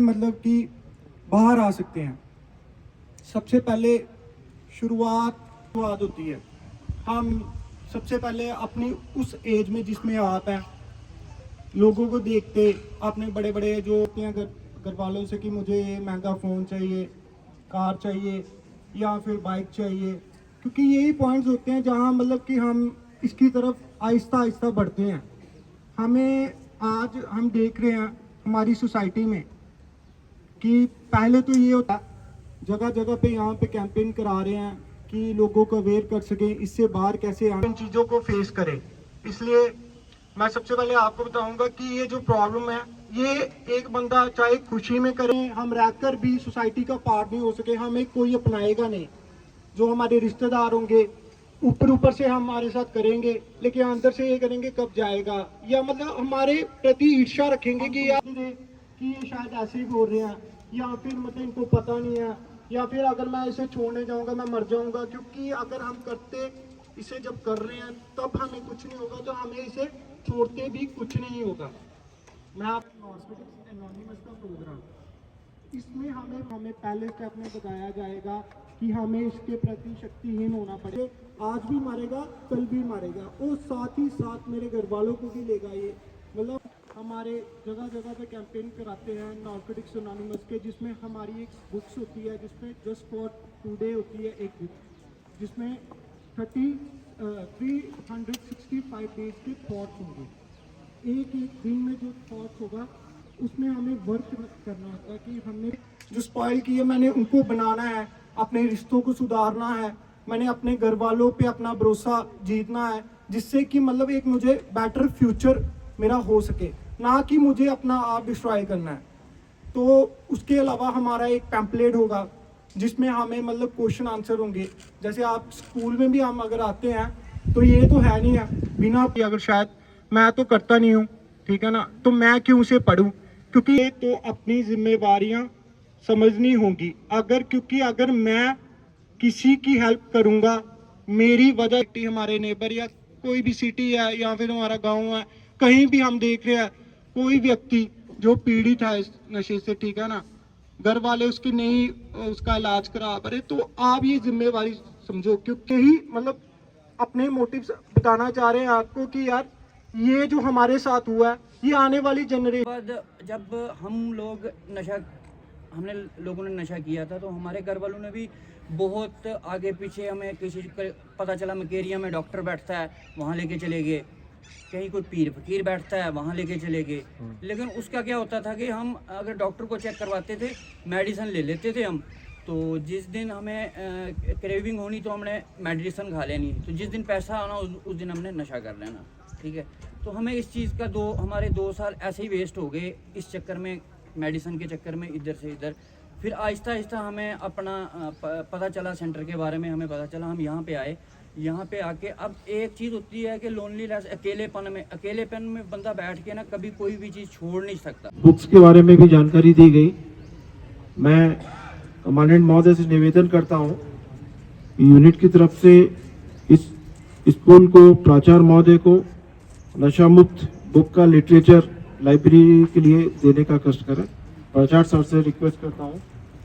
मतलब कि बाहर आ सकते हैं। सबसे पहले शुरुआत होती है। हम सबसे पहले अपनी उस एज में जिसमें आप हैं, लोगों को देखते अपने बड़े बड़े जो होते हैं घर वालों से कि मुझे ये महंगा फ़ोन चाहिए, कार चाहिए या फिर बाइक चाहिए, क्योंकि यही पॉइंट्स होते हैं जहां मतलब कि हम इसकी तरफ आहिस्ता आहिस्ता बढ़ते हैं। हमें आज हम देख रहे हैं हमारी सोसाइटी में कि पहले तो ये होता जगह जगह पे यहाँ पे कैंपेन करा रहे हैं कि लोगों को अवेयर कर सकें इससे बाहर कैसे इन चीज़ों को फेस करें। इसलिए मैं सबसे पहले आपको बताऊंगा कि ये जो प्रॉब्लम है, ये एक बंदा चाहे खुशी में करे, हम रहकर भी सोसाइटी का पार्ट नहीं हो सके, हमें कोई अपनाएगा नहीं। जो हमारे रिश्तेदार होंगे ऊपर ऊपर से हमारे साथ करेंगे, लेकिन अंदर से ये करेंगे कब जाएगा, या मतलब हमारे प्रति ईर्ष्या रखेंगे कि यार कि ये शायद ऐसे ही बोल रहे हैं, या फिर मतलब इनको पता नहीं है, या फिर अगर मैं इसे छोड़ने जाऊंगा मैं मर जाऊंगा। क्योंकि अगर हम करते इसे जब कर रहे हैं तब हमें कुछ नहीं होगा, तो हमें इसे छोड़ते भी कुछ नहीं होगा। मैं आप नॉर्कोटिक्स एनोनिमस का प्रोग्राम, इसमें हमें पहले स्टेप में बताया जाएगा कि हमें इसके प्रति शक्तिहीन होना पड़े। आज भी मारेगा कल भी मारेगा, और साथ ही साथ मेरे घर वालों को भी लेगा ये। मतलब हमारे जगह जगह पे कैंपेन कराते हैं नार्कोटिक्स एनोनिमस के, जिसमें हमारी एक बुक्स होती है जिसमें जस्ट फॉर टुडे होती है एक बुक, जिसमें 365 डेज के थॉट्स होंगे। एक एक दिन में जो थॉट्स होगा उसमें हमें वर्क करना होता है कि हमने जो स्पॉइल किए मैंने उनको बनाना है, अपने रिश्तों को सुधारना है, मैंने अपने घर वालों पे अपना भरोसा जीतना है, जिससे कि मतलब एक मुझे बेटर फ्यूचर मेरा हो सके, ना कि मुझे अपना आप डिस्ट्रॉय करना है। तो उसके अलावा हमारा एक पैम्पलेट होगा जिसमें हमें मतलब क्वेश्चन आंसर होंगे। जैसे आप स्कूल में भी हम अगर आते हैं तो ये तो है नहीं है बिना, अगर शायद मैं तो करता नहीं हूँ, ठीक है ना, तो मैं क्यों उसे पढ़ूँ, क्योंकि ये तो अपनी जिम्मेवारियां समझनी होंगी। क्योंकि अगर मैं किसी की हेल्प करूंगा, मेरी वजह हमारे नेबर या कोई भी सिटी है या फिर हमारा गांव है, कहीं भी हम देख रहे हैं कोई व्यक्ति जो पीड़ित है इस नशे से, ठीक है ना, घर वाले उसकी नहीं उसका इलाज करा पा रहे, तो आप ये जिम्मेवारी समझो। क्योंकि ही मतलब अपने मोटिव बताना चाह रहे हैं आपको कि यार ये जो हमारे साथ हुआ है ये आने वाली जनरेशन। जब हम लोग हमने लोगों ने नशा किया था, तो हमारे घर वालों ने भी बहुत आगे पीछे, हमें किसी पता चला मकेरिया में डॉक्टर बैठता है वहाँ लेके चले गए, कहीं कोई पीर फकीर बैठता है वहाँ लेके चले गए। लेकिन उसका क्या होता था कि हम अगर डॉक्टर को चेक करवाते थे, मेडिसिन ले लेते थे हम, तो जिस दिन हमें क्रेविंग होनी तो हमने मेडिसिन खा लेनी, तो जिस दिन पैसा आना उस दिन हमने नशा कर लेना, ठीक है। तो हमें इस चीज़ का हमारे 2 साल ऐसे ही वेस्ट हो गए इस चक्कर में, मेडिसिन के चक्कर में, इधर से इधर। फिर आहिस्ता आहिस्ता हमें अपना पता चला, सेंटर के बारे में हमें पता चला, हम यहाँ पे आए। यहाँ पे आके अब एक चीज़ होती है कि लोनलीनेस, अकेलेपन में बंदा बैठ के ना कभी कोई भी चीज़ छोड़ नहीं सकता। बुक्स के बारे में भी जानकारी दी गई। मैं कमांडेंट महोदय से निवेदन करता हूँ यूनिट की तरफ से इस स्कूल को, प्राचार्य महोदय को नशा मुक्त बुक का लिटरेचर लाइब्रेरी के लिए देने का कष्ट करें। प्राचार्य सर से रिक्वेस्ट करता हूँ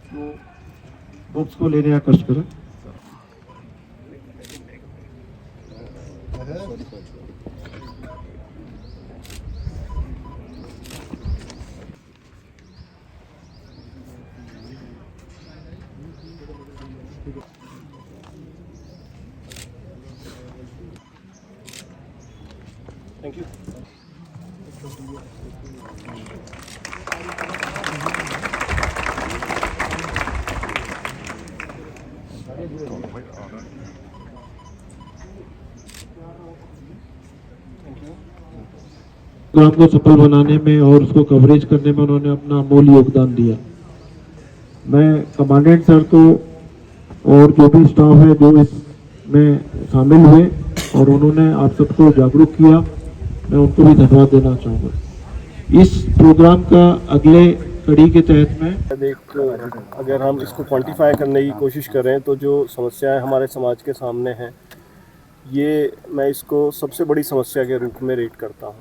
तो बुक्स को लेने का कष्ट करें। Thank you. प्रोग्राम को सफल बनाने में और उसको कवरेज करने में उन्होंने अपना अमूल्य योगदान दिया। मैं कमांडेंट सर को और जो भी स्टाफ है जो इसमें शामिल हुए और उन्होंने आप सबको जागरूक किया, मैं उनको भी धन्यवाद देना चाहूँगा। इस प्रोग्राम का अगले कड़ी के तहत में अगर हम इसको क्वांटिफाई करने की कोशिश करें तो जो समस्याएं हमारे समाज के सामने हैं, ये मैं इसको सबसे बड़ी समस्या के रूप में रेट करता हूँ।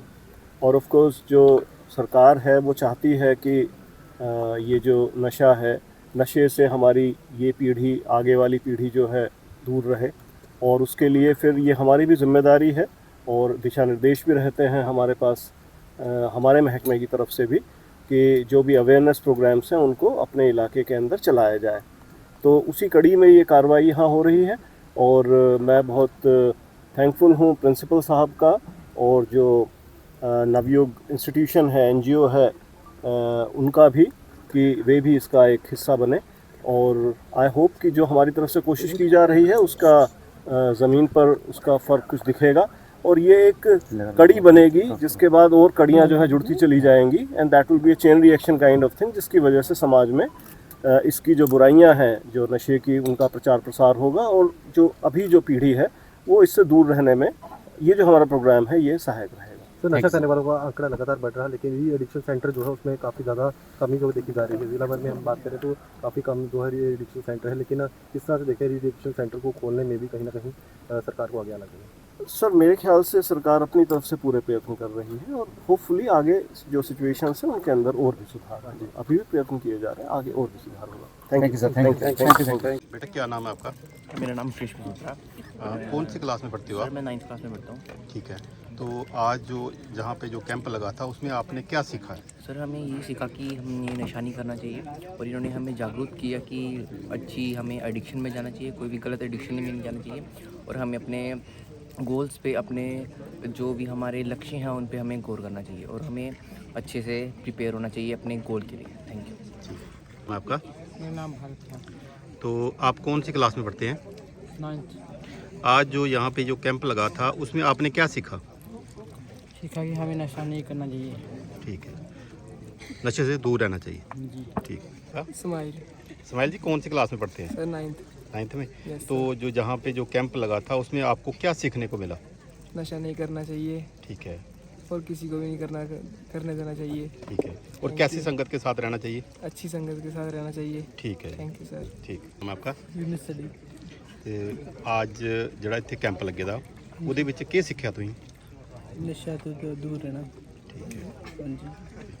और ऑफ कोर्स जो सरकार है वो चाहती है कि ये जो नशा है, नशे से हमारी ये पीढ़ी, आगे वाली पीढ़ी जो है दूर रहे, और उसके लिए फिर ये हमारी भी जिम्मेदारी है और दिशा निर्देश भी रहते हैं हमारे पास हमारे महकमे की तरफ से भी कि जो भी अवेयरनेस प्रोग्राम्स हैं उनको अपने इलाके के अंदर चलाया जाए। तो उसी कड़ी में ये कार्रवाई यहाँ हो रही है और मैं बहुत थैंकफुल हूँ प्रिंसिपल साहब का और जो नवयुग इंस्टीट्यूशन है, NGO है, उनका भी, कि वे भी इसका एक हिस्सा बने। और आई होप कि जो हमारी तरफ से कोशिश की जा रही है उसका ज़मीन पर उसका फ़र्क कुछ दिखेगा और ये एक कड़ी बनेगी जिसके बाद और कड़ियाँ जो है जुड़ती चली जाएंगी and that will be A chain reaction kind of thing, जिसकी वजह से समाज में इसकी जो बुराइयां हैं, जो नशे की, उनका प्रचार प्रसार होगा और जो अभी जो पीढ़ी है वो इससे दूर रहने में ये जो हमारा प्रोग्राम है ये सहायक रहेगा। तो नशा करने वालों का आंकड़ा लगातार बढ़ रहा है, लेकिन ये एडिक्शन सेंटर जो है उसमें काफ़ी ज़्यादा कमी जो देखी जा रही है। जिला भर में हम बात करें तो काफ़ी कम जो है ये एडिक्शन सेंटर है, लेकिन किस तरह से देखें एडिक्शन सेंटर को खोलने में भी कहीं ना कहीं सरकार को आगे आना चाहिए। सर मेरे ख्याल से सरकार अपनी तरफ से पूरे प्रयत्न कर रही है और होपफुली आगे जो सिचुएशंस हैं उनके अंदर और भी सुधार आएगा। अभी भी प्रयत्न किए जा रहे हैं, आगे और भी सुधार होगा। Thank you sir, thank you. बेटा क्या नाम है आपका? मेरा नाम कृष्ण मल्होत्रा। कौन सी क्लास में पढ़ते हो सर आप? मैं 9th क्लास में पढ़ता हूँ। ठीक है, तो आज जो जहाँ पे जो कैंप लगा था उसमें आपने क्या सीखा है? सर हमें ये सीखा कि हमें नशा नहीं करना चाहिए और इन्होंने हमें जागरूक किया कि अच्छी हमें एडिक्शन में जाना चाहिए, कोई भी गलत एडिक्शन में नहीं जाना चाहिए और हमें अपने गोल्स पे, अपने जो भी हमारे लक्ष्य हैं उन पे हमें गौर करना चाहिए और हमें अच्छे से प्रिपेयर होना चाहिए अपने गोल के लिए। Thank you. मैं आपका? मेरा नाम भारत है। तो आप कौन सी क्लास में पढ़ते हैं? 9th। आज जो यहाँ पे जो कैंप लगा था उसमें आपने क्या सीखा? सीखा कि हमें नशा नहीं करना चाहिए। ठीक है, नशे से दूर रहना चाहिए। जी। ठीक है। स्माइल। स्माइल जी कौन सी क्लास में पढ़ते हैं? Sir 9th। 9th में। Yes, तो जो जहाँ पे जो कैंप लगा था उसमें आपको क्या सीखने को मिला? नशा नहीं करना चाहिए ठीक है, और किसी को भी नहीं करने देना चाहिए। ठीक है। और कैसी संगत के साथ रहना चाहिए? अच्छी संगत के साथ रहना चाहिए। ठीक है, थैंक यू सर। ठीक। मैं आपका? यूनिस स्टडी। ਤੇ ਅੱਜ ਜਿਹੜਾ ਇੱਥੇ ਕੈਂਪ ਲੱਗੇ ਦਾ ਉਹਦੇ ਵਿੱਚ ਕੀ ਸਿੱਖਿਆ ਤੁਸੀਂ? नशा तो दूर रहना। ਠੀਕ ਹੈ। हाँ जी।